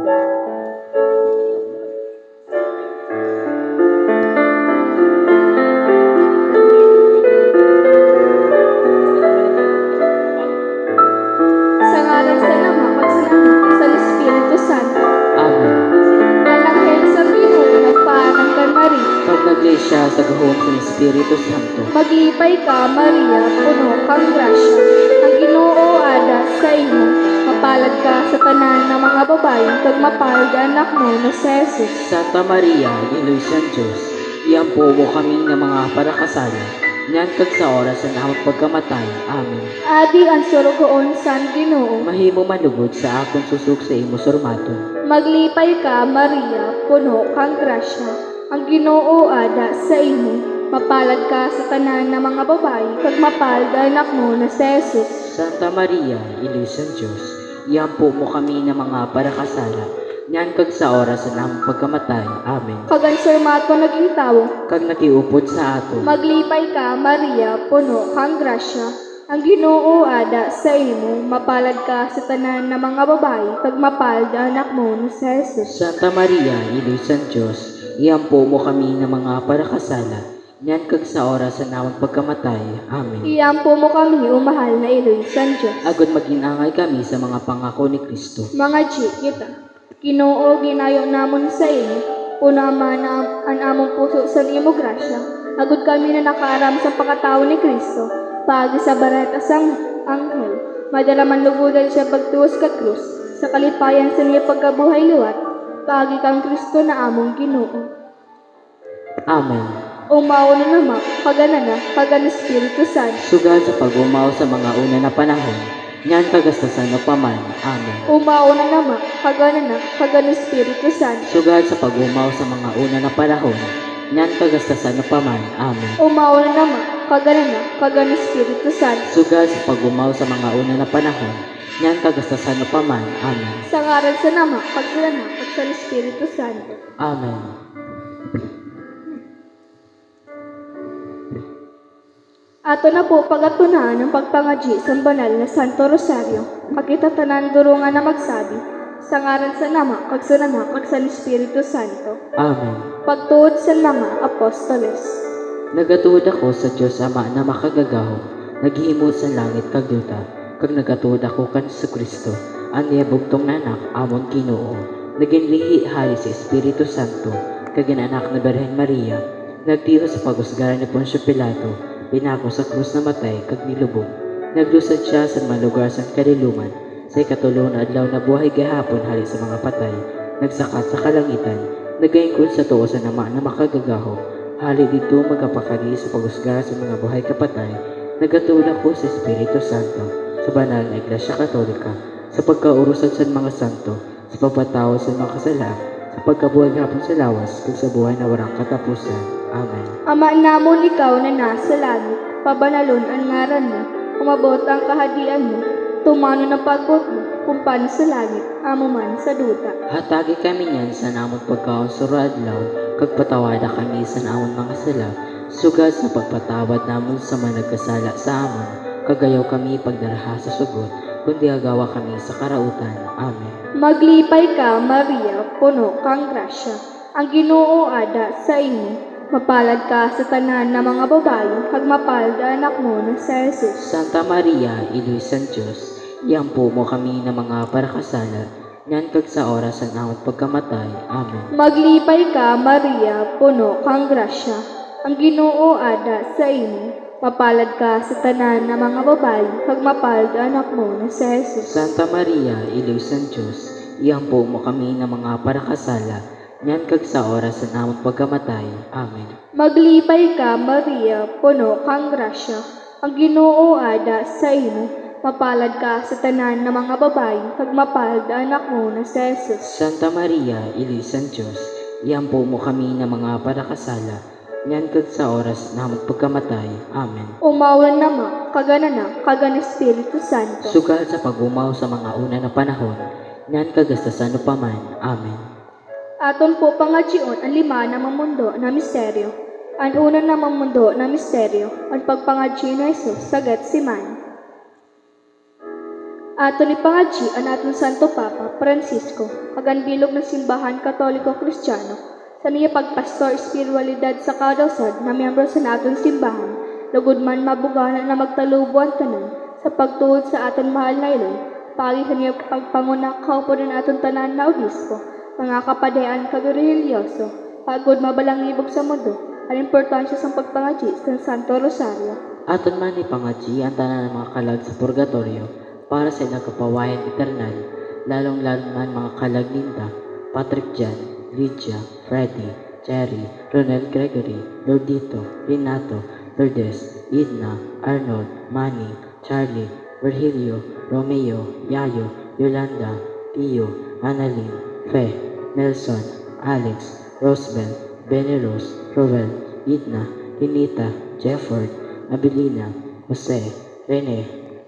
Sa ngalan sa Ama, Pagsanama, sa Espiritu Santo. Amen. Ananghel sa Ginoo, nagpaalam kay Maria. Pag naglisya sa gahom sa Espiritu Santo, Maglipay ka, Maria, puno kang grasya. Ang Ginoo ada sa imo. Mapalad ka sa tanan ng mga babae, kag mapalad ang anak mo na si Jesus. Santa Maria, Iloy San Diyos, iampo mo kami ng mga parakasala, niyan kag sa oras sa namang pagkamatay. Amen. Adi ang surugoon sa Ginoo. Mahimo manugod sa akong susuk sa imo surmaton. Maglipay ka, Maria, puno kang grasya. Ang Ginoo ada sa imo. Mapalad ka sa tanan ng mga babae, kag mapalad ang anak mo na si Jesus. Santa Maria, Iloy San Diyos, iampo mo kami ng mga parakasala, niyan kag sa oras sa namang pagkamatay. Amen. Kag ang surmato naging tao. Kag nakiupod sa aton. Maglipay ka, Maria, puno kang grasya. Ang Ginoo ada sa imo. Mapalad ka sa tanan ng mga babae, kag mapalad ang anak mo na si Jesus. Santa Maria, Iloy San Diyos, iampo mo kami ng mga parakasala, niyan kag sa oras sa namang pagkamatay. Amen. Iyampo mo kami, o mahal na Iloy San Diyos. Agad maginangay kami sa mga pangako ni Kristo. Mga G, kita. Ginoo, ginayo namon sa imo. Puno man ang among puso sa imo grasya. Agad kami na nakaaram sa pagkatao ni Kristo. Pagi sa bareta sang anghel. Madala man lubudan siya pagtuos ka krus. Sa kalipayan sa niya pagkabuhay luwat. Pagi kang Kristo na among Ginoo. Amen. Umao na naman, kagana Espiritu Santo. Sugad sa pag-umaw sa mga una na panahon, niyan kagastasan o paman. Amen. Umao na naman, kagana Espiritu Santo. Sugad sa pag-umaw sa mga una na panahon, niyan kagastasan o paman. Amen. Umao na naman, kagana Espiritu Santo. Sugad sa pag-umaw sa mga una na panahon, niyan kagastasan o paman. Amen. Sa ngalan sa Ama, sa Espiritu Santo. Amen. Ato na po pagatunahan ng pagpangadyi sa banal na Santo Rosario. Kakitatanan durungan na magsabi, sa ngalan sa Ama, sa Anak, sa Espiritu Santo. Amen. Pagtuod sa mga apostoles. Nagatuod ako sa Diyos Ama na makagagaho, naghihimo sa langit kag yuta, kag nagatuod ako kan sa Kristo, ang niyabugtong nanak amon Ginoo, naginlihi hari sa Espiritu Santo, kag anak na Birhen Maria, nagtiho sa pagusgaran ni Poncio Pilato, pinako sa krus na matay kag nilubog, naglusad siya sa mga lugar sa kadiluman, sa ikatulong na adlaw na buhay gahapon hari sa mga patay, nagsakat sa kalangitan, nagaingkod sa tuo sa Ama na makagagaho, hali dito magapakali sa pagusgar sa mga buhay kapatay, nagatuod ako sa Espiritu Santo, sa banal na Iglesia Katolika, sa pagkaurusad sa mga santo, sa pagpatawad sa mga kasala, sa pagkabuhay hapon sa lawas, kag sa buhay na warang katapusan. Amen. Ama namon ikaw na nasa langit, pabanalon ang ngaran mo, umabot ang kahadian mo, tumano ng pagbot mo, kumpan sa langit, amo man sa duta. Hatagi kami niyan sa namon pagkaon sa adlaw, kag patawada kami sa namon mga sala, sugad sa pagpatawad namon sa mga nagkasala sa amon, kagayaw kami pagdaraha sa sugot, kundi agawa kami sa karautan. Amen. Maglipay ka, Maria, puno kang grasya. Ang Ginoo ada sa imo. Mapalad ka sa tanan ng mga babae, kag mapalad ang anak mo na si Jesus. Santa Maria, Iloy San Diyos, iampo mo kami ng mga parakasala, niyan kag sa oras sa namang pagkamatay. Amen. Maglipay ka, Maria, puno kang grasya. Ang Ginoo ada sa imo. Mapalad ka sa tanan ng mga babae, kag mapalad ang anak mo na si Jesus. Santa Maria, Iloy San Diyos, iampo mo kami ng mga parakasala, niyan kag sa oras sa namang pagkamatay. Amen. Maglipay ka, Maria, puno kang grasya. Ang Ginoo ada sa imo. Mapalad ka sa tanan ng mga babae, kag mapalad ang anak mo na si Jesus. Santa Maria, Iloy San Diyos, iampo mo kami ng mga parakasala, niyan kag sa oras na pagkamatay. Amen. Umawan naman, kagana Espiritu Santo. Sugal sa pag-umaw sa mga una na panahon, niyan kagastasan paman. Amen. Aton po pangadyion ang 5 na mamundo na misteryo. Ang una na mamundo na misteryo, ang pagpangadyi ni Jesus sa Getsemani. Ato ni pangadji ang aton Santo Papa Francisco, aganbilog ng simbahan Katoliko Kristiyano, sa niya pagpastor espiritualidad sa kadawsad na miyembro sa naton simbahan, lugod man mabugana na magtalubuan tanan sa pagtuod sa aton mahal na ilong, pagi sa niya pagpanguna kaupo ng aton tanan na obispo, mga kapadayaan kagreligyoso, pagod mabalangibog sa mundo, ang importansya sa pagpangadji sa Santo Rosario. Aton man ipangadji ang tanan ng mga kalag sa purgatorio para sa ilang kapawayan eternal, lalong-lalo man mga kalag ninda, Patrick Jan, Lydia, Freddy, Cherry, Ronald Gregory, Lordito, Renato, Lourdes, Edna, Arnold, Manny, Charlie, Virgilio, Romeo, Yayo, Yolanda, Pio, Annalyn, Fe, Nelson, Alex, Rosebel, Benny Rose, Roel, Edna, Renita, Jefford, Abilina, Jose, Rene,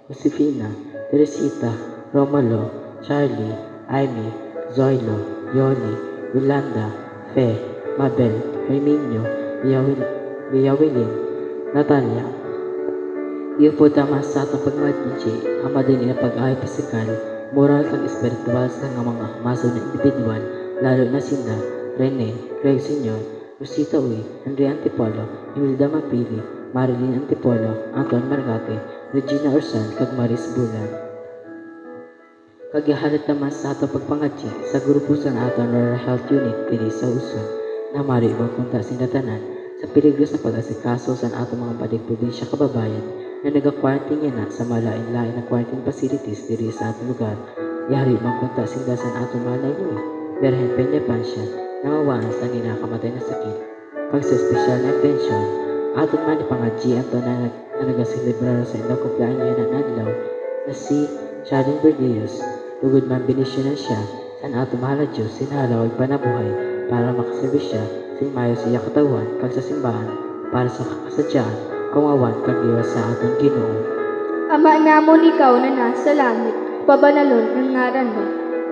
Josefina, Teresita, Romalo, Charlie, Amy, Zoilo, Yoli, Yolanda, Fe, Mabel, Herminio, Villawilin, Natalia. Iyo po tama sa atong pagmadiji, ang madali na pag-aay pisikal, moral kag espiritual sa mga maso na individual, lalo na sila, Rene, Greg Sr., Rosita Uy, Andre Antipolo, Imelda Mapili, Marilyn Antipolo, Anton Margate, Regina Orsan, kag Maris Bulan. Kagyahalat naman sa atong pagpangadji sa grupo sa atong Rural Health Unit diri sa Uson, na mari ibang punta sinatanan sa peligros na pag-asikaso sa atong mga badig probinsya kababayan na nag-quarantine na sa malain-lain na quarantine facilities diri sa atong lugar. Yari ibang punta sinda sa atong malay Louis, Berhen Peña Pansya, nangawaan sa ninakamatay na sakit. Pag sa espesyal na atensyon, aton man ipangadji ato na nagasilibrar sa ilang kumplaanya na adlaw na si Sharon Berdios. Tugod man binisyonan siya sa ato mahal na Diyos sinalaw ay panabuhay para makaservis siya sa mayo siya katawan kag sa simbahan para sa kasadyaan kawawan kag iwas sa atong Ginoo. Ama namon ikaw na nasa langit, pabanalon ang ngaran mo,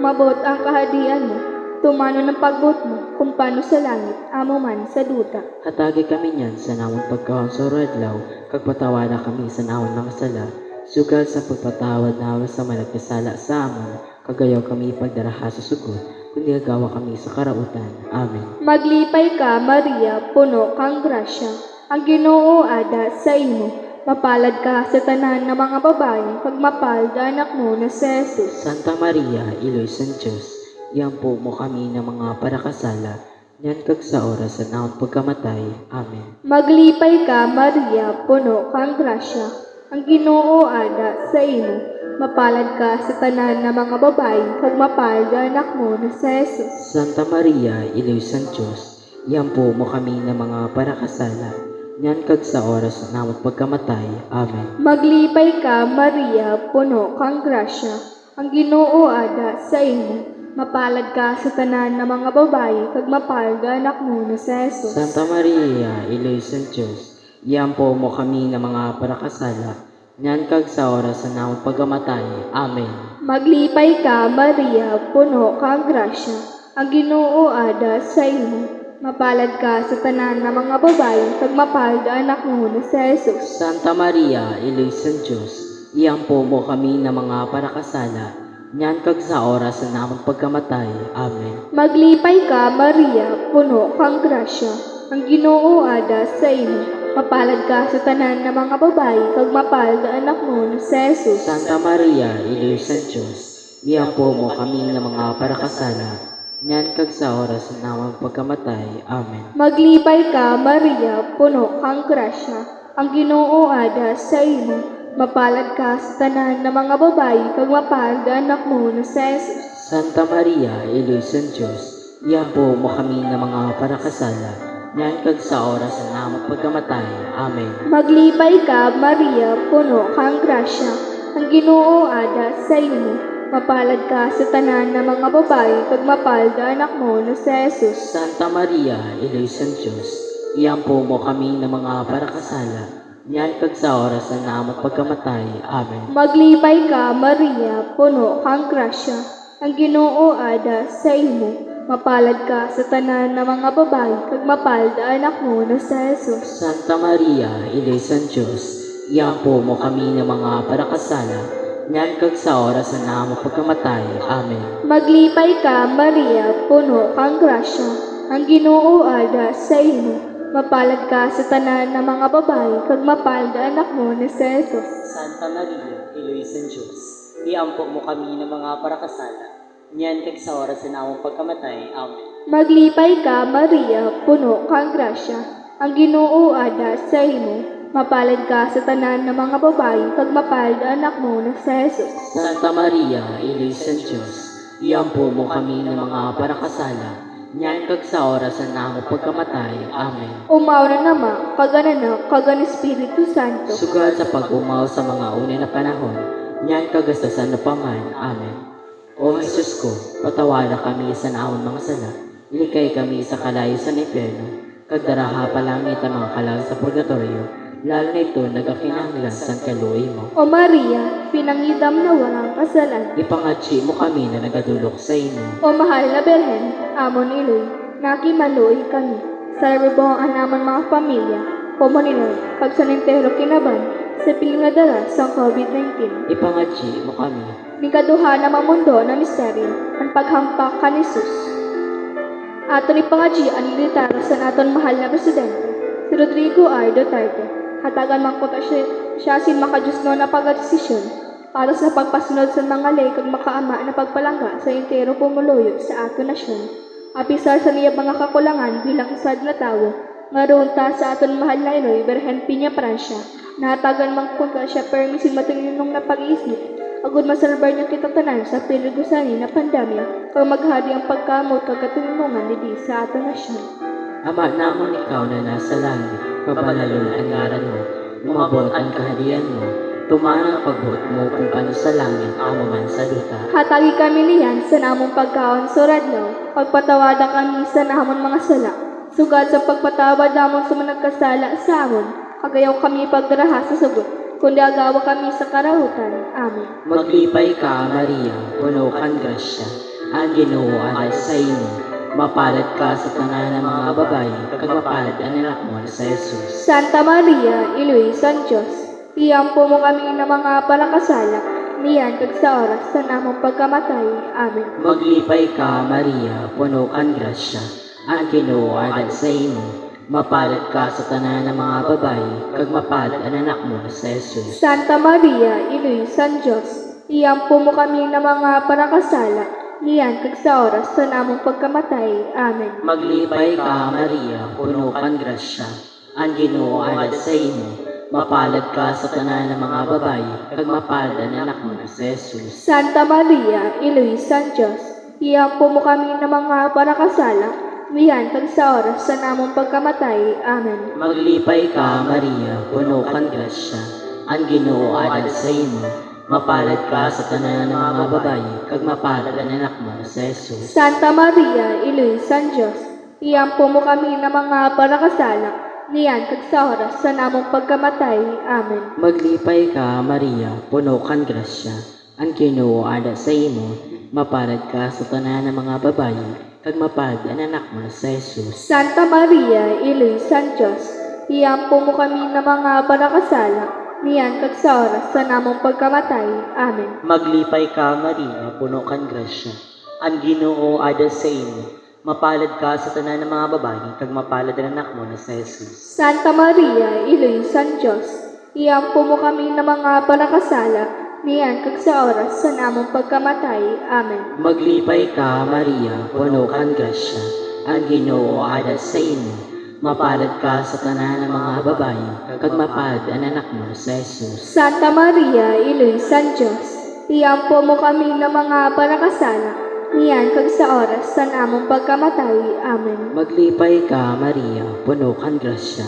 umabot ang kahadian mo, tumano ng pagbuot mo, kung paano sa langit, amo man sa duta. Hatagi kami niyan sa namon pagkahon sa adlaw kag patawada kami sa namon mga sala. Sugal sa pagpatawad namin sa malagkasala sa amon, kagayaw kami ipagdaraha sa sugod, kundi agawa kami sa karautan. Amen. Maglipay ka, Maria, puno kang grasya, ang Ginoo ada sa imo. Mapalad ka sa tanan ng mga babae, pagmapalad anak mo na si Jesus. Santa Maria, Iloy San Diyos, iyampo mo kami ng mga parakasala, yan kag sa oras sa naon pagkamatay. Amen. Maglipay ka, Maria, puno kang grasya, ang Ginoo ada sa imo. Mapalad ka sa tanan ng mga babae, pagmapalad anak mo na si Jesus. Santa Maria, Iloy San Diyos, iyampo mo kami ng mga parakasala, yan kag sa oras sa naon pagkamatay. Amen. Maglipay ka, Maria, puno kang grasya, ang Ginoo ada sa imo. Mapalad ka sa tanan ng mga babae, kag mapalad anak mo na si Jesus. Santa Maria, Iloy San Diyos, iyampo mo kami ng mga parakasala, yan kag sa oras sa naon pagkamatay. Amen. Maglipay ka, Maria, puno kang grasya, ang Ginoo ada sa imo. Mapalad ka sa tanan ng mga babae, kag mapalad anak mo na si Jesus. Santa Maria, Iloy San Diyos, iyampo mo kami ng mga parakasala, yan kag sa oras sa naon pagkamatay. Amen. Maglipay ka, Maria, puno kang grasya, ang Ginoo ada sa imo. Mapalad ka sa tanan ng mga babae, kag mapalad anak mo na si Jesus. Santa Maria, Iloy San Diyos, iyampo mo kami ng mga parakasala, yan kag sa oras sa naon pagkamatay. Amen. Maglipay ka, Maria, puno kang grasya, ang Ginoo ada sa imo. Mapalad ka sa tanan ng mga babae, kag mapalad anak mo na si Jesus. Santa Maria, Iloy San Diyos, iyampo mo kami ng mga parakasala, yan kag sa oras sa naon pagkamatay. Amen. Maglipay ka, Maria, puno kang grasya, ang Ginoo ada sa imo. Mapalad ka sa tanan ng mga babae, kag mapalad anak mo na si Jesus. Santa Maria, Iloy San Diyos, iyampo mo kami ng mga parakasala, yan kag sa oras sa naon pagkamatay. Amen. Maglipay ka, Maria, puno kang grasya, ang Ginoo ada sa imo. Mapalad ka sa tanan ng mga babae, kag mapalad anak mo na si Jesus. Santa Maria, Iloy San Diyos, iyampo mo kami ng mga parakasala, nyan kag sa oras na namo pagkamatay. Amen. Maglipay ka, Maria, puno kang grasya. Ang Ginoo ada sa imo. Mapalad ka sa tanan ng mga babae, kag mapalad ang anak mo na si Jesus. Santa Maria, Iloisa ng Diyos, iampo mo kami ng mga parakasala, niyan kag sa oras na namong pagkamatay. Amen. Maglipay ka, Maria, puno kang grasya. Ang Ginoo ada sa imo. Mapalad ka sa tanan ng mga babae, kag mapalad ang anak mo na si Jesus. Santa Maria, Iloisa ng Diyos, iampo mo kami ng mga parakasala, nyan kag sa oras na namo pagkamatay. Amen. Umaw na nama, kaganan kagan Espiritu Santo. Sugad sa pag-umaw sa mga una na panahon, nyan kagastasan na paman. Amen. O Jesus ko, patawala kami sa naon mga sala, ilikay kami sa kalayo sa impyerno, kagdaraha palangit ang mga kalag sa purgatorio, lalo na ito nagakinahanglan sa kaluoy mo. O Maria, pinangidam na walang kasalan. Ipangatsi mo kami na nagadulok sa imo. O mahal na Berhen, amon iloy, nakimaluoy kami. Sa ribong ang namon mga pamilya, pumuninoy, kag sa nintero kinaban, sa piling na dala sa COVID-19. Ipangatsi mo kami. Ni kaduha na mamundo na misteryo, ang paghampak ka ni Jesus. Aton ipangadji ang militar sa naton mahal na presidente, si Rodrigo R. Duterte. Hatagan mangkuta siya sin makadiyos na pagdesisyon para sa pagpasunod sa mga lay kag makaama na pagpalangga sa entero pumuluyo sa aton nasyon. Apisar sa niya mga kakulangan bilang isad na tawo, ngarunta sa aton mahal na Iloy, Berhen Piña Francia, nahatagan mangkuta siya permisin matulinong na pag-iisip, agud masalbar niya kita tanan sa piligusanin na pandemya, kag maghadi ang pagkamot kag katulungan ni sa aton nasyon. Ama namon ikaw na nasa langit, pabalalon ang ngaran mo, umabot ang kaharian mo, tumanang pagbuot mo kung paano sa langit, amo man sa luta. Hatagi kami niyan sa namong pagkaon surad no, pagpatawada kami sa namon mga sala, sugad sa pagpatawad namon sa managkasala sa amon, kagayaw kami pagdaraha sa sugot, kundi agawa kami sa karahutan. Amen. Maglipay ka, Maria, puno kang grasya, ang Ginoo ay sa imo. Mapalad ka sa tanan ng mga babae, kag mapalad ang anak mo sa Jesus. Santa Maria, Iloisa ng Diyos, iampo mo kami ng mga palakasala, niyan kag sa oras sa namong pagkamatay. Amen. Maglipay ka, Maria, puno kang grasya, ang Ginoo ay sa imo. Mapalad ka sa tanan ng mga babae, kag mapalad ang anak mo sa Jesus. Santa Maria, Iloisa ng Diyos, iampo mo kami ng mga palakasala, niyan kag sa oras sa namong pagkamatay. Amen. Maglipay ka, Maria, puno kang grasya, ang Ginoo ay sa imo. Mapalad ka sa tanan ng mga babae, kag mapalad ang anak mo sa Jesus. Santa Maria, Iloisa ng Diyos, iampo mo kami ng mga parakasala, niyan kag sa oras sa namong pagkamatay. Amen. Maglipay ka, Maria, puno kang grasya, ang Ginoo ay sa imo. Mapalad ka sa tanan ng mga babae, kag mapalad ang anak mo sa Jesus. Santa Maria, Iloisa ng Diyos, iampo mo kami ng mga parakasala, niyan kag sa oras sa namong pagkamatay. Amen. Maglipay ka, Maria, puno kang grasya, ang Ginoo ay sa imo. Mapalad ka sa tanan ng mga babae, kag mapalad ang anak mo sa Jesus. Santa Maria, Iloisa ng Diyos, iampo mo kami ng mga parakasala, niyan kag sa oras sa namong pagkamatay. Amen. Maglipay ka, Maria, puno kang grasya, ang Ginoo ay sa imo. Mapalad ka sa tanan ng mga babae, kag mapalad ang anak mo na sa Jesus. Santa Maria, Iloisa ng Diyos, iampo mo kami ng mga parakasala, niyan kag sa oras sa namong pagkamatay. Amen. Maglipay ka, Maria, puno kang grasya, ang Ginoo ay sa imo. Mapalad ka sa tanan ng mga babae, kag mapalad ang anak mo sa Jesus. Santa Maria, Iloisa ng Diyos, iampo mo kami ng mga parakasala, niyan kag sa oras sa namong pagkamatay. Amen. Maglipay ka, Maria, puno kang grasya,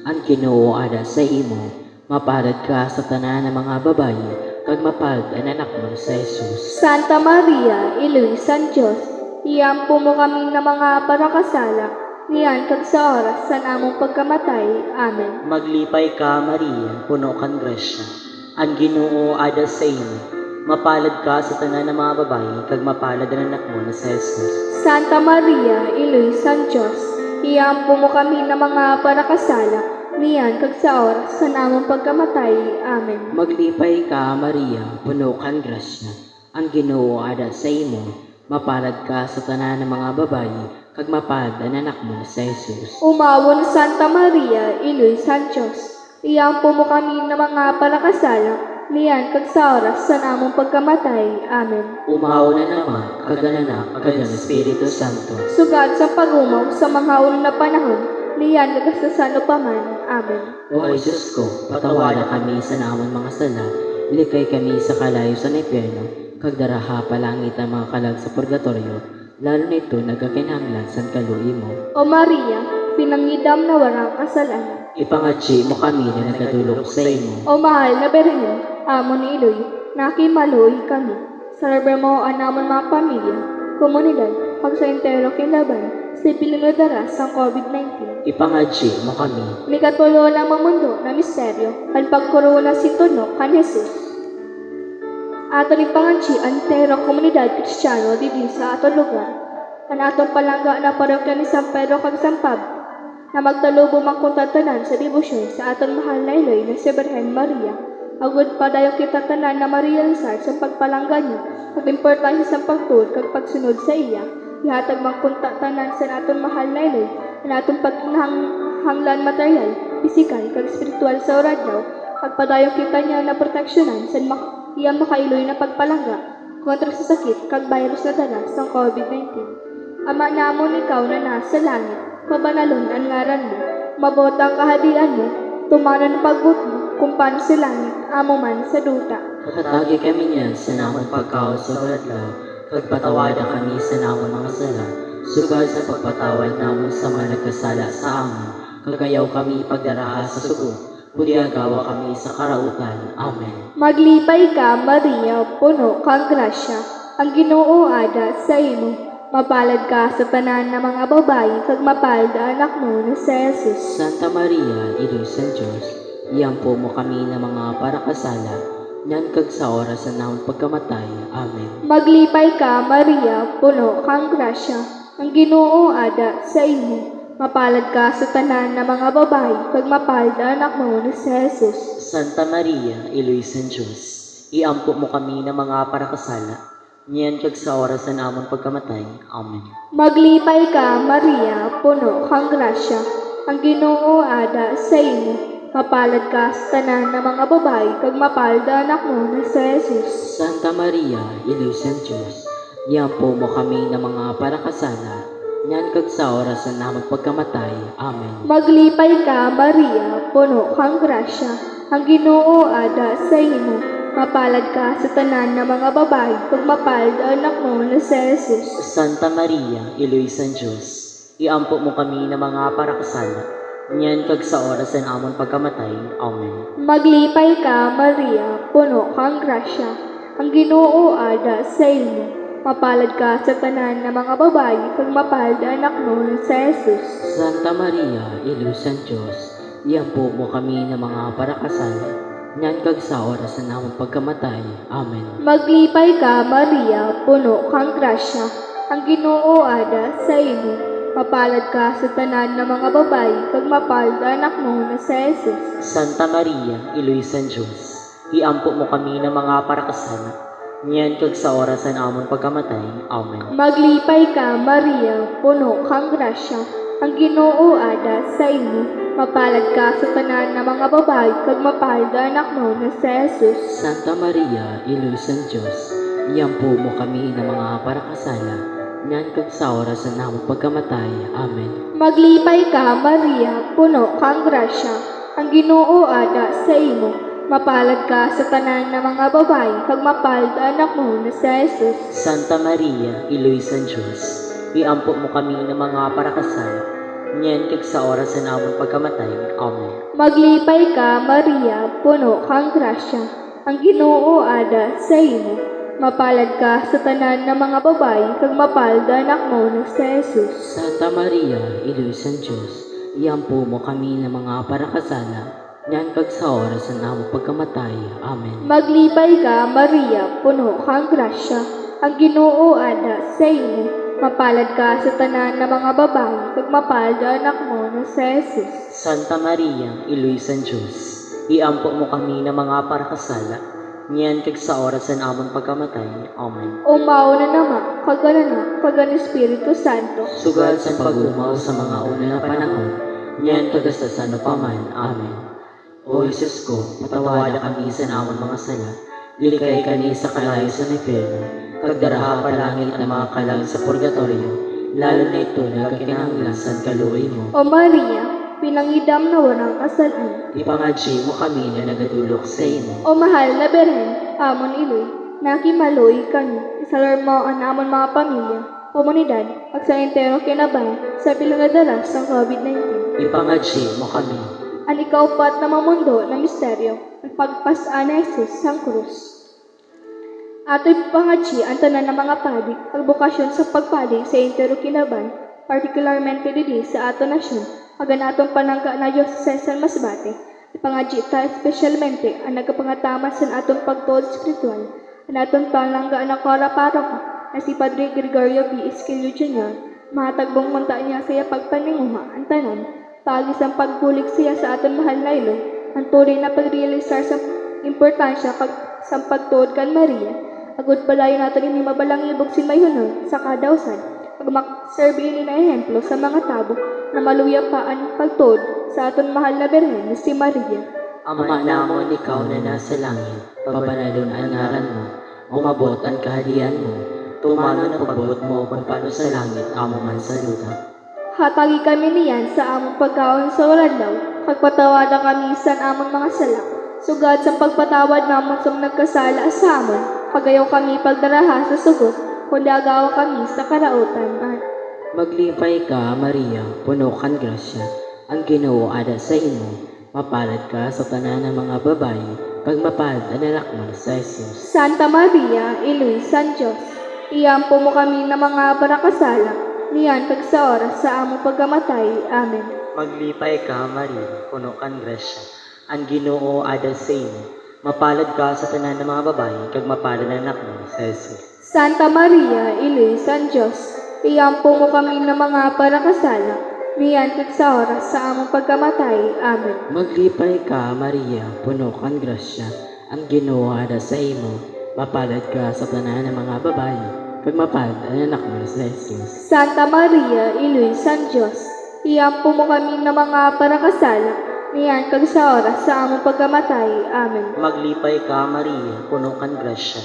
ang Ginoo ay sa imo. Mapalad ka sa tanan ng mga babae, kag mapalad ang anak mo sa Jesus. Santa Maria, Iloisa ng Diyos, iampo mo kami ng mga parakasala, niyan kag sa oras sa namong pagkamatay. Amen. Maglipay ka, Maria, puno kang grasya, ang Ginoo ay sa imo. Mapalad ka sa tanan ng mga babae, kag mapalad ang anak mo na sa Jesus. Santa Maria, Iloisa ng Diyos, iampo mo kami ng mga parakasala, niyan kag sa oras sa namong pagkamatay. Amen. Maglipay ka, Maria, puno kang grasya. Ang Ginoo ada sa imo. Mapalad ka sa tanan ng mga babayi, kag mapalad ang anak mo sa Jesus. Umawon Santa Maria, Iloy San Diyos. Iyampo mo kami na mga palakasala, niyan kag sa oras sa namong pagkamatay. Amen. Umaw na naman, kaganak, kagang Espiritu Santo. Sugad sa pagumaw sa mga unang na panahon, niyan kag sa sano paman. Amen. O Jesus ko, patawaran kami sa namon mga sala, ilikay kami sa kalayo sa impyerno, kag daraha palangit ang mga kalag sa purgatorio, lalo nito nagakinahanglan sa kaluoy mo. O Maria, pinangidam na warang kasalanan. Ipangatsi mo kami na nagadulok sa imo. O mahal na Birhen, amo ni Iloy, nakimaloy kami. Salve mo ang namon mga pamilya, komunidad, pag sa entero kinlaban, sa pinunodara sa COVID-19. Ipangatsi mo kami. May katulo ng mamundo na misteryo, ang pagkuruna si Tuno kan Jesus. Ato ni pangansi ang entero komunidad kristyano didi sa ato lugar. Ang atong palangga na parokya ni San Pedro kag San Pablo, na magtalubo magkuntatanan sa debosyon sa aton mahal na Iloy na si Birhen Maria. Agud pa dayon kita tanan na marialisar sa pagpalangga niya, kag importansya sa pagtuod kag pagsunod sa iya. Ihatag magkuntatanan sa aton mahal na Iloy, na aton pagkinahanglan material, pisikal kag espiritual sa oradyaw, kag padayon kita niya na proteksyonan sa iya makailoy na pagpalangga kontra sa sakit kag virus na dala sa COVID-19. Ama namon ikaw na nasa langit, mabanalon ang ngaran mo, mabuot ang kahadian mo, tumanon ang pagbut mo, kung paano sa langit, amo man sa duta. Katagi kami niyan sa namon pagkaon sa baladlaw, kag patawadan kami sa namon mga sala, sugad sa pagpatawad namon sa mga nagkasala sa amon, kagayaw kami pagdaraha sa sugo, kundi agawa kami sa karautan. Amen. Maglipay ka, Maria, puno kang grasya, ang Ginoo ada sa imo. Mapalad ka sa tanan ng mga babayi, kag mapalad ang anak mo na si Jesus. Santa Maria, Iloy San Diyos, iyampo mo kami ng mga parakasala, nyan kag sa oras na namon pagkamatay. Amen. Maglipay ka, Maria, puno kang grasya, ang Ginoo ada sa imo. Mapalad ka sa tanan ng mga babayi, kag mapalad ang anak mo na si Jesus. Santa Maria, Iloy San Diyos, iampo mo kami ng mga parakasala, niyan kag sa oras na namon pagkamatay. Amen. Maglipay ka, Maria, puno kang grasya, ang Ginoo ada sa imo. Mapalad ka sa tanan ng mga babayi, kag mapalad ang anak mo na si Jesus. Santa Maria, Iloy San Diyos, iyampo mo kami ng mga parakasala, nyan kag sa oras na namon pagkamatay. Amen. Maglipay ka, Maria, puno kang grasya, ang Ginoo ada sa imo. Mapalad ka sa tanan ng mga babayi, kag mapalad ang anak mo na si Jesus. Santa Maria, Iloy San Diyos, iampo mo kami ng mga parakasala, niyan kag sa oras na namon pagkamatay. Amen. Maglipay ka, Maria, puno kang grasya, ang Ginoo ada sa imo. Mapalad ka sa tanan ng mga babayi, kag mapalad ang anak mo na si Jesus. Santa Maria, Iloy San Diyos, iyampo mo kami ng mga parakasala, nyan kag sa oras na namon pagkamatay. Amen. Maglipay ka, Maria, puno kang grasya, ang Ginoo ada sa imo. Mapalad ka sa tanan ng mga babayi, kag mapalad ang anak mo na si Jesus. Santa Maria, Iloy San Diyos, iampo mo kami ng mga parakasala, niyan kag sa oras na namon pagkamatay. Amen. Maglipay ka, Maria, puno kang grasya, ang Ginoo ada sa imo. Mapalad ka sa tanan ng mga babayi, kag mapalad ang anak mo na si Jesus. Santa Maria, Iloy San Diyos, iyampo mo kami ng mga parakasala, nyan kag sa oras na namon pagkamatay. Amen. Maglipay ka, Maria, puno kang grasya, ang Ginoo ada sa imo. Mapalad ka sa tanan ng mga babayi, kag mapalad ang anak mo na si Jesus. Santa Maria, Iloy San Diyos, iampo mo kami ng mga parakasala, niyan kag sa oras na namon pagkamatay. Amen. Maglipay ka, Maria, puno kang grasya, ang Ginoo ada sa imo. Mapalad ka sa tanan ng mga babayi, kag mapalad ang anak mo na si Jesus. Santa Maria, Iloy San Diyos, iyampo mo kami ng mga parakasala, nyan kag sa oras na namon pagkamatay. Amen. Maglipay ka, Maria, puno kang grasya, ang Ginoo ada sa imo. Mapalad ka sa tanan ng mga babae, kag mapalad ang anak mo na si Jesus. Santa Maria, Iloy San Diyos, iampo mo kami ng mga parakasala, niyan kag sa oras ng amon pagkamatay. Amen. O mao na nama, kaganan kagan Espiritu Santo. Sugal sa pag-umaw sa mga una na panahon, niyan kagastasan pa man. Amen. O Jesus ko, patawada kami sa amon mga sala, lilikay kami sa kalayo sa infierno, kagdaraha palangit ng mga kalang sa purgatorio, lalo na ito nagkakinahanglasan kaluoy mo. O Maria, pinangidam na walang kasalan. Ipangadji mo kami na nagadulok sa imo. O mahal na Beren, amon iloy, nakimaloy kami, isalar mo ang amon mga pamilya, komunidad, at sa entero kinabay, sa pilangadalas ng COVID-19. Ipangadji mo kami. Ang ikaupat na mamundo na misteryo, ang pagpasaan ni Jesus sa krus. Ato'y pangadji ang tanan ng mga padik, ang bukasyon sa pagpadig sa entero kinabay, partikularmente didi sa ato nasyon, agan atong panangga na Diyos sa San Masbate. Ipangadji ta espesyalmente ang nagkapangataman sa atong pagtuod spiritual, ang atong panangga na kora paroko na si Padre Gregorio B. Esquilio Jr. Mahatagbong munta niya saya pagpaninguha ang tanan, pagis ang pagbulig siya sa aton mahal na ilo, ang tuloy na pagrealisar sa importansya sa pagtuod kan Maria, agud palayo natin ini mabalang ibog si mayhunol sa kadawsan, pag mag-serve ini na ehemplo sa mga tabo na maluya pa ang pagtuod sa aton mahal na Birhen na si Maria. Ama namon ikaw na nasa langit, pabanalon ang ngaran mo, umabot ang kaharian mo, tumano ang pagbuot mo kung paano sa langit, amo man sa luta. Hatagi kami niyan sa among pagkaon sa ulandaw, kagpatawada kami sa among mga sala, sugad sa pagpatawad namon sa nagkasala sa amon, pagayaw kami pagdaraha sa sugot, kundi agawa kami sa karautan. Maglipay ka, Maria, puno kan grasya, ang Ginoo ada sa imo, mapalad ka sa tanan ng mga babae, pag mapalad ang anak mo sa Jesus. Santa Maria, Iloy San Diyos, iampo mo kami ng mga parakasala, niyan kag sa oras sa among pagkamatay. Amen. Maglipay ka, Maria, puno kan grasya, ang Ginoo ada sa imo, mapalad ka sa tanan ng mga babae, kag mapalad ang anak mo sa Jesus. Santa Maria, Iloy San Diyos, iampo mo kami ng mga parakasala, niyan kag sa oras sa among pagkamatay. Amen. Maglipay ka, Maria, puno kan grasya, ang Ginoo ada sa imo, mapalad ka sa tanan ng mga babae, kag mapalad ang anak mo sa Jesus. Santa Maria, Iloy San Diyos, iampo mo kami ng mga parakasala, niyan kag sa oras sa among pagkamatay. Amen. Maglipay ka, Maria, puno kan grasya,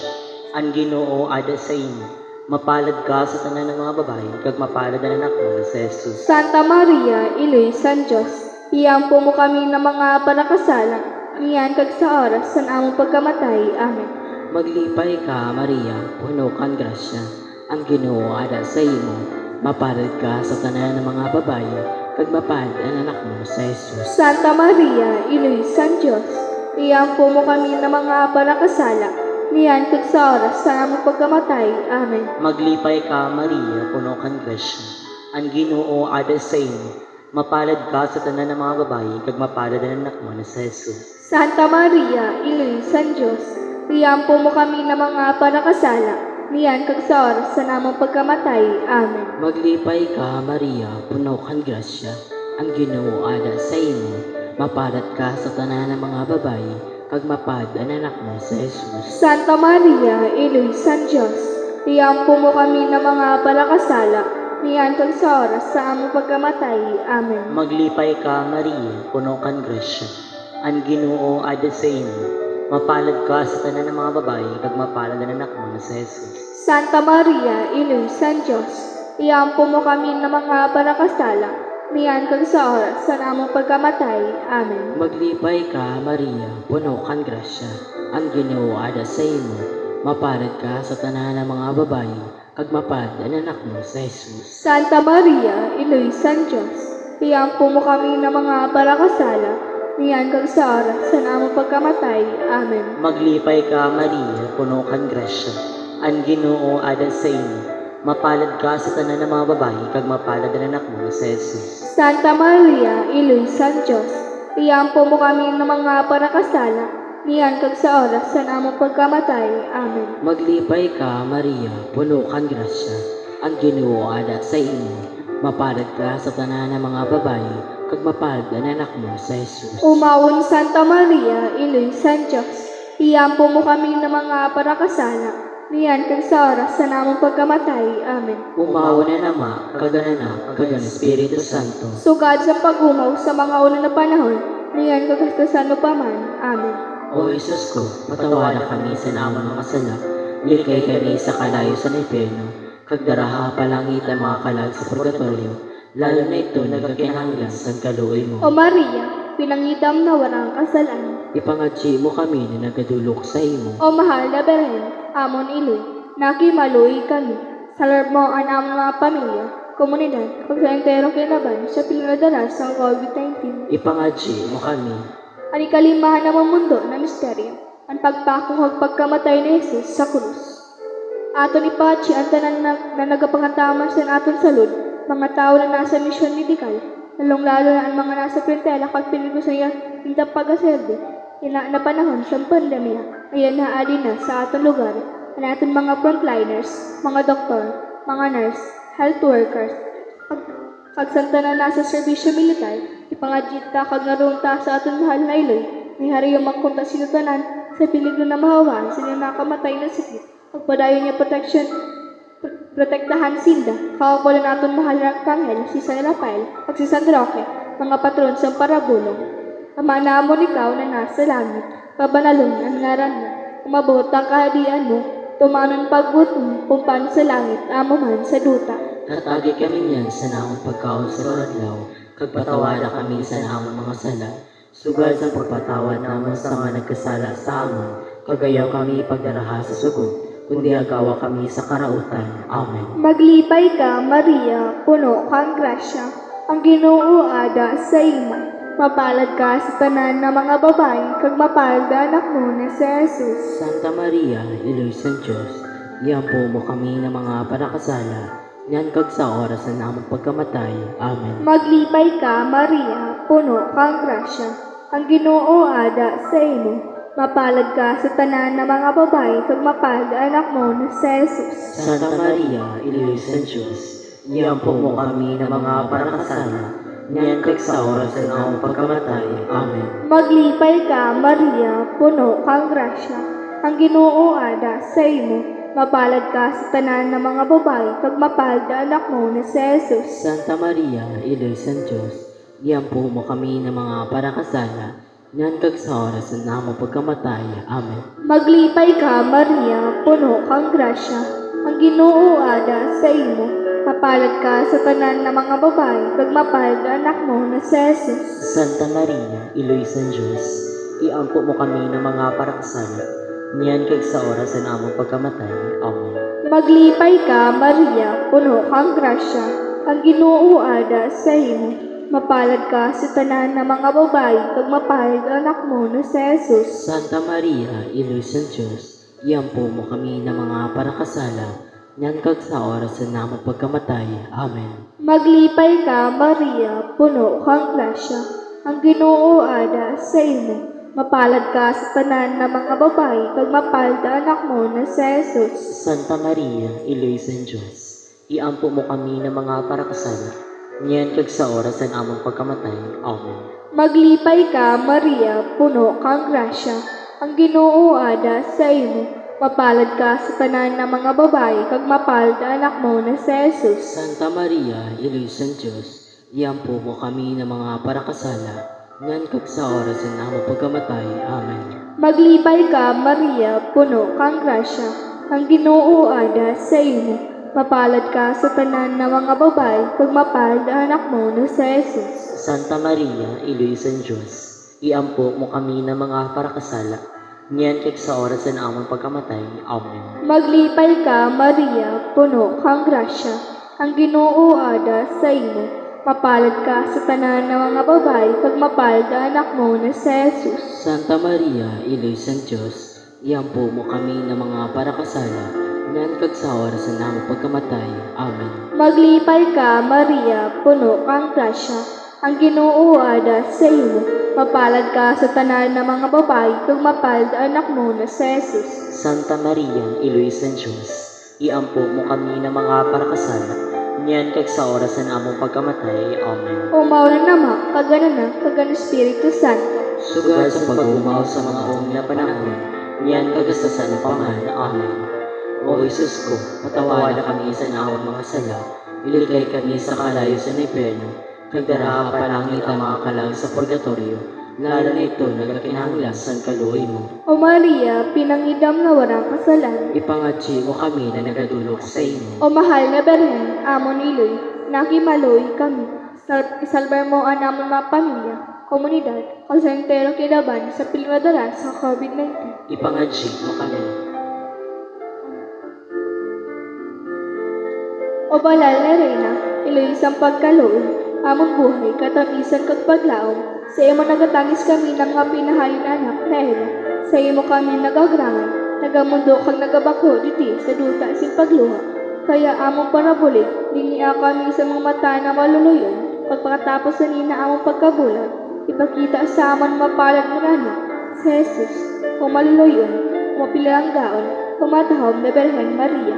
ang Ginoo ada sa imo, mapalad ka sa tanan ng mga babae, kag mapalad ang anak mo sa Jesus. Santa Maria, Iloy San Diyos, iampo mo kami ng mga parakasala, niyan kag sa oras sa among pagkamatay. Amen. Maglipay ka, Maria, puno kan grasya, ang Ginoo ada sa imo, mapalad ka sa tanan ng mga babae, kag mapalad ang anak mo sa Jesus. Santa Maria, Iloy San Diyos, iampo mo kami ng mga parakasala, niyan kag sa oras sa among pagkamatay. Amen. Maglipay ka, Maria, puno kan grasya, ang Ginoo ada sa imo, mapalad ka sa tanan ng mga babae, kag mapalad ang anak mo na sa Jesus. Santa Maria, Iloy San Diyos, iampo mo kami ng mga parakasala, niyan kag sa oras sa among pagkamatay. Amen. Maglipay ka, Maria, puno kan grasya, ang Ginoo ada sa imo, mapalad ka sa tanan ng mga babae, kag mapalad ang anak mo sa Jesus. Santa Maria, Iloy San Diyos, iampo mo kami ng mga parakasala, niyan kag sa oras sa among pagkamatay. Amen. Maglipay ka, Maria, puno kan grasya, ang Ginoo ada sa imo, mapalad ka sa tanan ng mga babae, kag mapalad ang anak mo na sa Jesus. Santa Maria, Iloy San Diyos, iampo mo kami ng mga parakasala, niyan kag sa oras sa among pagkamatay. Amen. Maglipay ka, Maria, puno kan grasya, ang Ginoo ada sa imo, mapalad ka sa tanan ng mga babae, kag mapalad ang anak mo sa Jesus. Santa Maria, Iloy San Diyos, iampo mo kami ng mga parakasala, niyan kag sa oras sa among pagkamatay. Amen. Maglipay ka, Maria, puno kan grasya, ang Ginoo ada sa imo, mapalad ka sa tanan ng mga babae, kag mapalad ang anak mo na sa Jesus. Santa Maria, Iloy San Diyos, iampo mo kami ng mga parakasala, niyan kag sa oras sa among pagkamatay. Amen. Maglipay ka, Maria, puno kan grasya, ang Ginoo ada sa imo. Mapalad ka sa tanan ng mga babayi, kag mapalad ang anak mo sa Jesus. Umawon Santa Maria, Iloy San Diyos, iyampo mo kami ng mga parakasala, niyan kag sa oras sa namong pagkamatay. Amen. Umawa na nama, kaganak, kagan Espiritu Santo. Sugad sa pag-umaw sa mga una na panahon, niyan kagastasan mo pa man. Amen. O Jesus ko, patawaran kami sa namang mga sala, likay kami sa kalayo sa infierno, kag daraha palangit ang mga kalag sa purgatorio, lalo na ito nagakinahanglan sa kaluoy mo. O Maria, pinangitam na warang kasalan. Ipangadji mo kami na nagadulok sa imo. O mahal na Beren, amon iloy, nakimaluy kami. Salar mo ang among mga pamilya, komunidad, pag sa enterong kinaban sa pinadalas ng COVID-19. Ipangadji mo kami. Ang ikalimahan ng mundo na misteryo, ang pagpakong pagkamatay ni Jesus sa krus. Aton ipachi ang tanan na nagapangataman sa aton salud, mga tao na nasa misyon medikal, lalong-lalo na ang mga nasa prentela kag pinigo sa hintang pag-aserbe, na panahon sa pandemya, ayan na adi na sa aton lugar, ang aton mga frontliners, mga doktor, mga nurse, health workers, kag santa na nasa serbisyo militar, ipangadjit ta kag naroon ta sa aton mahal na iloy, may hari yung magkunta sinutanan sa peligro na mahawaan sila nakamatay na sakit. Pagpadayon niya protektahan sinda, kawakulan naton mahal na kanghel, si San Rafael, at si San Roque, mga patron sa parabulong. Amanamon ikaw na nasa langit, pabanalon ang ngaran mo, umabot ang kahadian mo, tumanon pagbuton, kumpan sa langit, amo man sa duta. Tatagi kami niyan sa namang pagkaon sa radlaw, kag patawada kami sa namang mga sala, sugal sa pagpatawad naman sa mga nagkasala sa amon, kagayaw kami pagdaraha sa sugod, kundi agawa kami sa karautan. Amen. Maglipay ka, Maria, puno kang grasya, ang Ginoo ada sa imo. Mapalad ka sa tanan ng mga babae, kag mapalad ang anak mo na si Jesus. Santa Maria, Iloy San Diyos, iyampo mo kami ng mga parakasala, nyan kag sa oras na namang pagkamatay. Amen. Maglipay ka, Maria, puno kang grasya, ang Ginoo ada sa imo. Mapalad ka sa tanan ng mga babae, kag mapalad ang anak mo na si Jesus. Santa Maria, Iloy San Diyos, iyampo mo kami ng mga parakasala, nyan kag sa oras na namang pagkamatay. Amen. Maglipay ka, Maria, puno kang grasya, ang Ginoo ada sa imo. Mapalad ka sa tanan ng mga babae, kag mapalad ang anak mo na si Jesus. Santa Maria, Iloy San Diyos, iyampo mo kami ng mga parakasala, nyan kag sa oras na namang pagkamatay. Amen. Maglipay ka, Maria, puno kang grasya, ang Ginoo ada sa imo. Mapalad ka sa tanan ng mga babae, kag mapalad ang anak mo na si Jesus. Santa Maria, Iloy San Diyos, iampo mo kami ng mga parakasala, niyan kag sa oras na namang pagkamatay. Amen. Maglipay ka, Maria, puno kang grasya, ang Ginoo ada sa imo. Mapalad ka sa tanan ng mga babae, kag mapalad ang anak mo na si Jesus. Santa Maria, Iloy San Diyos, iyampo mo kami ng mga parakasala, nyan kag sa oras na namang pagkamatay. Amen. Maglipay ka, Maria, puno kang grasya, ang Ginoo ada sa imo. Mapalad ka sa tanan ng mga babae, kag mapalad ang anak mo na si Jesus. Santa Maria, Iloy San Diyos, iampo mo kami ng mga parakasala, niyan kag sa oras na namang pagkamatay. Amen. Maglipay ka, Maria, puno kang grasya, ang Ginoo ada sa imo. Mapalad ka sa tanan ng mga babae, kag mapalad ang anak mo na si Jesus. Santa Maria, Iloy San Diyos, iyampo mo kami ng mga parakasala, nyan kag sa oras na namang pagkamatay. Amen. Maglipay ka, Maria, puno kang grasya, ang Ginoo ada sa imo. Mapalad ka sa tanan ng mga babae, kag mapalad ang anak mo na si Jesus. Santa Maria, Iloy San Diyos, iampo mo kami ng mga parakasala, niyan kag sa oras na namang pagkamatay. Amen. Maglipay ka, Maria, puno kang grasya, ang Ginoo ada sa imo. Mapalad ka sa tanan ng mga babae, kag mapalad ang anak mo na si Jesus. Santa Maria, Iloy San Diyos, iyampo mo kami ng mga parakasala, nyan kag sa oras na namang pagkamatay. Amen. Maglipay ka, Maria, puno kang grasya, ang Ginoo ada sa imo. Mapalad ka sa tanan ng mga babae, kag mapalad ang anak mo na si Jesus. Santa Maria, Iloy San Diyos, Iampo mo kami ng mga parakasala, niyan kag sa oras na among pagkamatay. Amen. O maulang nama, kagana na, kagana Espiritu Santo. Sugad sa pag-umaw sa mga buong na panahon, niyan kagasasan paman. Amen. O Jesus ko, patawala kami sa naawang mga sala, iligay kami sa kalayo sa impyerno, kagdara palangit ang mga kalang sa purgatorio, lalo na ito nagakinahanglan sa kaluoy mo. O Maria, pinangidam na warang kasalan. Ipangatsi mo kami na nagadulog sa imo. O mahal na Berhen, amon iloy, nakimaloy kami. Isalbar mo ang amon mga pamilya, komunidad, o sa entero kilaban sa pilmadaran sa COVID-19. Ipangatsi mo kami. O balal na Reyna, iloy isang pagkaluoy, amon buhay, katamisan kag paglaom. Sa imo nagatangis kami ng mga pinahayin anak na Eva. Sa imo kami nagagrangan, nagamundo kag nagabako diti sa duta sin pagluha. Kaya among parabulig, linia kami sa mga mata na maluluyon. Pagpakatapos sa nina among pagkabulag, ipakita sa amon mapalad mo na si Jesus, o maluluyon, o mapilang gaon, pumatahom na Berhen Maria.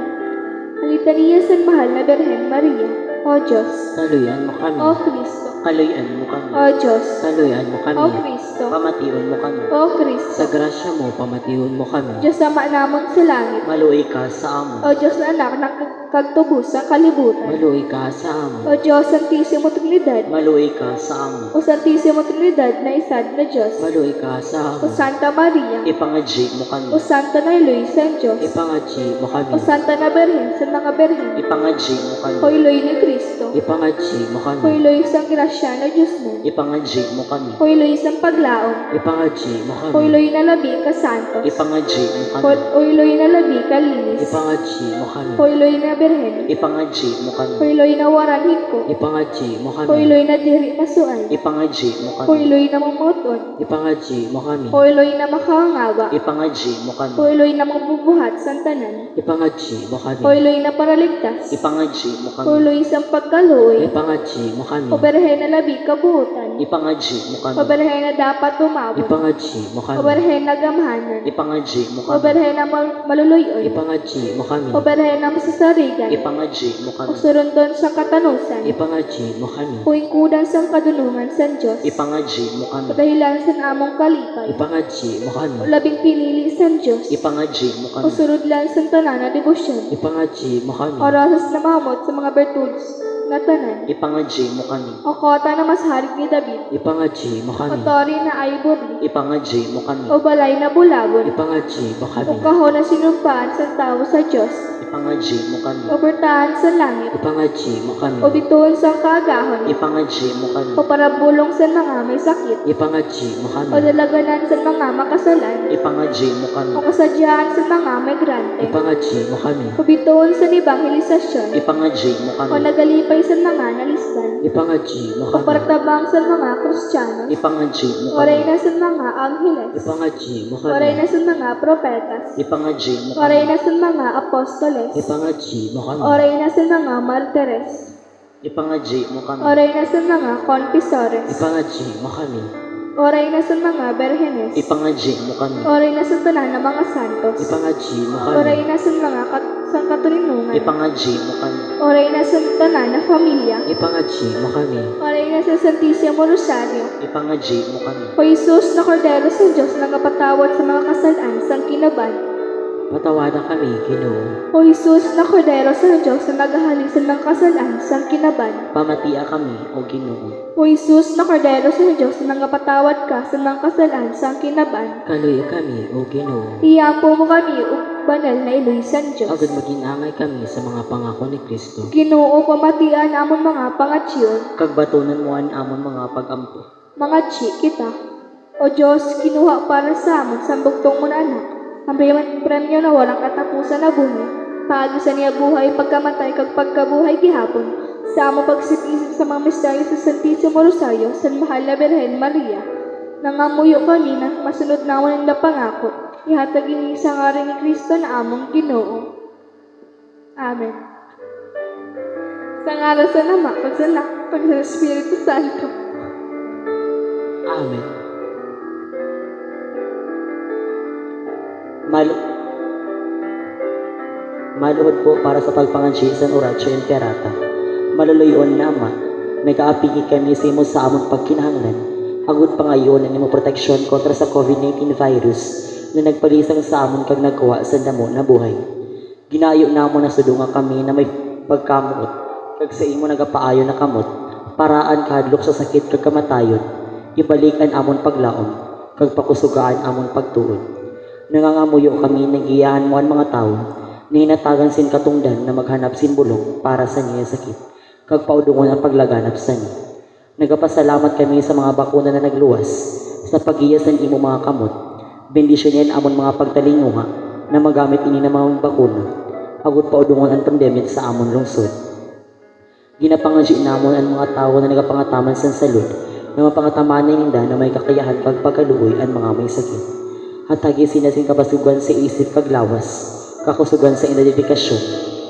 Alitaniya sa mahal na Berhen Maria, O Diyos, Saluyan mo kami. O Kristo, Kaluyan mo kami. O Diyos, Saluyan mo O kami. Kristo, Pamatiwan mo kami. O Kristo, Sa grasya mo, pamatiyon mo kami. Diyos ama namon sa langit, Maluoy ka sa amon. O Diyos na anak na kagtubos sa kalibutan, Maluoy ka sa amon. O Diyos Santisimo Trinidad, Maluoy ka sa amon. O Santisimo Trinidad na isad na Diyos, Maluoy ka sa O amon. Santa Maria, Ipangadji mo kami. O Santa na Eloy sa Diyos, Ipangatsi mo kami. O Santa na Berhen sa mga Berhen, Ipangadji mo kami. O Eloy ni Kristo, Ipangatsi mo O kami. Eloy isang grasya na Diyos mo, Ipangadji mo kami. O Eloy isang paglaom, Ipangatsi mo O kami. Eloy na labi ka santos, Ipangadji mo O kami. Eloy na labi ka linis, Ipangatsi mo kami. O Eloy na Berhen, Ipangadji mo O kami. Eloy na waran hiko, Ipangatsi mo O kami. Eloy na diri masuan, Ipangadji mo O kami. Eloy na mamuton, Ipangatsi mo kami. O Eloy na makahangawa, Ipangadji mo O kami. Eloy na magbubuhat sa tanan, Ipangatsi mo kami. O Eloy na paraligtas, Ipangadji mo O kami. Eloy isang pagkaluoy, Ipangatsi mo kami. O Berhen na labi kabuutan, Ipangadji mo O kami. Berhen na dapat tumawon, Ipangatsi mo O kami. Berhen na gamhanan, Ipangadji mo O kami. Berhen na maluluyon, Ipangatsi mo kami. O Berhen na masasarigan, Ipangadji mo O kami. surundon sa katanusan, Ipangatsi mo kami. O ingkudan sa kadunungan sa Diyos, Ipangadji mo O kami. dahilan sa among kalipay, Ipangatsi mo O kami. labing pinili sa Diyos, Ipangadji mo O kami. surudlan sa tanan na debosyon, Ipangatsi mo kami. O rasas na mahamot sa mga bertuds na tanan, Ipangadji mo kami. O kota na mas harig ni David, Ipangatsi mo O kami. tori na ivory, Ipangadji mo kami. O balay na bulagon, Ipangatsi mo O kami. kahon na sinumpaan sa tao sa Diyos, Ipangadji mo kami. O bertahan sa langit, Ipangatsi mo kami. O bituon sa kaagahon, Ipangadji mo kami. O parabulong sa mga may sakit, Ipangatsi mo O kami. dalaganan sa mga makasalan, Ipangadji mo kami. O kasadyaan sa mga migrante, Ipangatsi mo kami. O bituon sa nibanghelisasyon, Ipangadji mo O kami. nagalipay sa mga nalisdan, Ipangatsi mo O kami. partabang sa mga Kristiyano, Ipangadji mo O kami. reyna sa mga angheles, Ipangatsi mo O reyna kami. sa mga propetas, Ipangadji mo O kami. reyna sa mga apostoles, Ipangatsi mo kami. O reyna sa mga martires, Ipangadji mo O kami. reyna sa mga confesores, Ipangatsi mo kami. O reyna sa mga berhenes, Ipangadji mo kami. O reyna sa tanan ng mga santos, Ipangatsi mo O kami. reyna sa mga sangkatulinungan, Ipangadji mo kami. O reyna sa tanan na pamilya, Ipangatsi mo kami. O reyna sa Santisimo Rosario, Ipangadji mo kami. O Jesus na Kordero sa Diyos na kapatawad sa mga kasalaan sang kinaban, Patawadan kami, Ginoo. O Jesus na Kordero sa Diyos na naghahalisan ng kasalaan sang kinaban, Pamatia kami, O Ginoo. O Jesus na Kordero sa Diyos na napatawad ka sa mga kasalaan sang kinaban, Kaluya kami, O Ginoo. iyampo mo kami o banal na iloy san Diyos. Agad maginangay kami sa mga pangako ni Kristo. Ginoo pamatian amon mga pangatsyon, Kag batunan mo an amon mga pagampo. mga tsi kita. O Diyos, kinuha para sa amon sa bugtong mo na anak, ang premyo na walang katapusan na buhay, paagi sa niya buhay pagkamatay kag pagkabuhay gihapon, sa among pagsisip sa mga misteryo sa Santisimo Rosario sa mahal na Birhen Maria, nangamuyo kami na masunod naman ang pangako, ihatag ini sa ngalan ni Kristo na among Ginoo. Amen. Sa ngalan sa Ama, pag sa Anak, pag sa Espiritu Santo. Amen. Maluhod po para sa pagpangansi sa Oratio Imperata. Maluluyon na ama, nag-aapigi kami sa imo sa among pagkinahanglan. Agud pa ngayon ang imo proteksyon kontra sa COVID-19 virus na nagpalisang sa amon kag nagkuha sa damo na buhay. Ginayo namo na sudunga kami na may pagkamuot kag sa imo nagapaayo na kamot paraan kahadlok sa sakit kag kamatayon. Ibalik ang amon paglaom kag pakusugaan amon pagtuon. Nangangamuyo kami nagiyahan mo ang mga tao na hinatagan sin katungdan na maghanap sin bulong para sa niya sakit kag paudungon ang paglaganap sa niya. Nagapasalamat kami sa mga bakuna na nagluwas sa pagiyas ng imo mga kamot. Bendisyonin amon mga pagtalinguha na magamit ini ng mga bakuna. Agud paudungon ang pandemya sa amon lungsod. Ginapangadyo namon ang mga tao na nagapangataman sa salud na mapangatamaan na inda na may kakayahan kag pagkaluoy ang mga may sakit. Hatagi sinasing kabasugan sa isip kag lawas, kakusugan sa identifikasyon,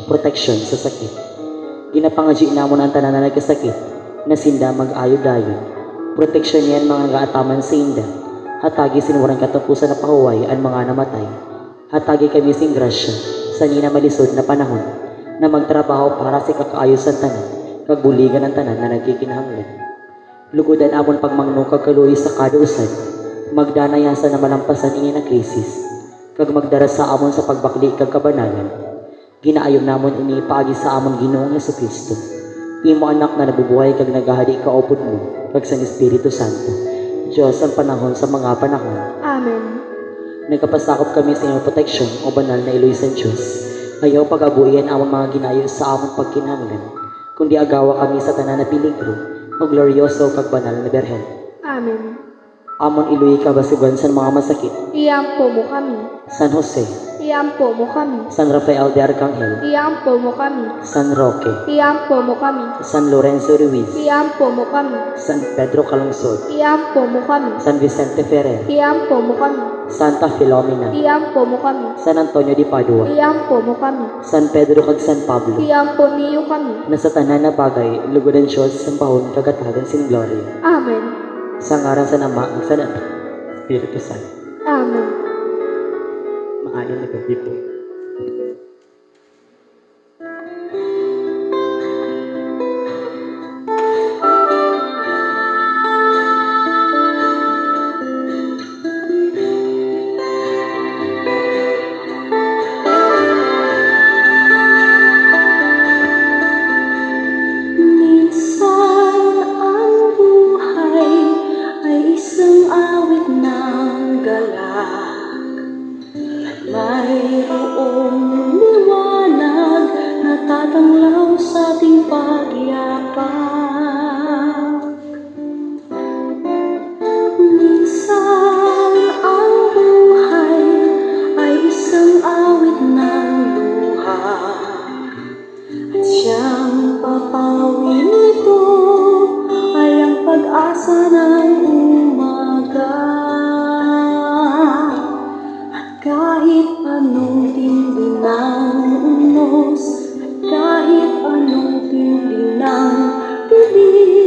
proteksyon sa sakit. Ginapangadyo namon ang tanan na nagkasakit na sinda mag-ayo-dayon. Proteksyon niyan mga gaataman sa inda. Hatagi sinuwarang katapusan na pahuway ang mga namatay. Hatagi kami sing grasya sa nina malisod na panahon na magtrabaho para sa kakaayos ang tanan, kagbuligan ang tanan na nagkikinahanglan. Lugodan amon pagmangno kag kaluoy sa kada usad, magdanayasa na malampasan ini na krisis, kag magdara sa amon sa pagbakli kag kabanalan. Ginaayon namon ini paagi sa amon Ginoong Jesucristo. Imo anak na nabubuhay kag nagahari kaupod mo kag sa Espiritu Santo. Diyos ang panahon sa mga panahon. Amen. Nagkapasakop kami sa iyong proteksyon o banal na iloy sa Diyos. Ayaw pag-abuyan amon mga ginayo sa amon pagkinahanglan, kundi agawa kami sa tanan na peligro o glorioso kag banal na Berhen. Amen. Amon iluy kabasugan sa mga masakit. Iampo mo kami. San Jose, Iampo mo kami. San Rafael de Arcangel, Iampo mo kami. San Roque, Iampo mo kami. San Lorenzo Ruiz, Iampo mo kami. San Pedro Calungsod, Iampo mo kami. San Vicente Ferrer, Iampo mo kami. Santa Filomena, Iampo mo kami. San Antonio de Padua, Iampo mo kami. San Pedro kag San Pablo, Iampo niyo kami. na sa tanan na bagay lugodan Diyos sa pahon kagatagan sin glory. Amen. Sa ngaran sa Ama ug sa Anak, Espiritu Santo. Amen. Maayon na gabi po. Minsan ang buhay ay isang awit ng galak. Mayroong liwanag na tatanglaw sa ating pagyapak. Minsan ang buhay ay isang awit ng luha. At siyang papawin nito ay ang pag-asa ng umaga. At kahit anong tindi ng unos, at kahit anong tindi ng bibig,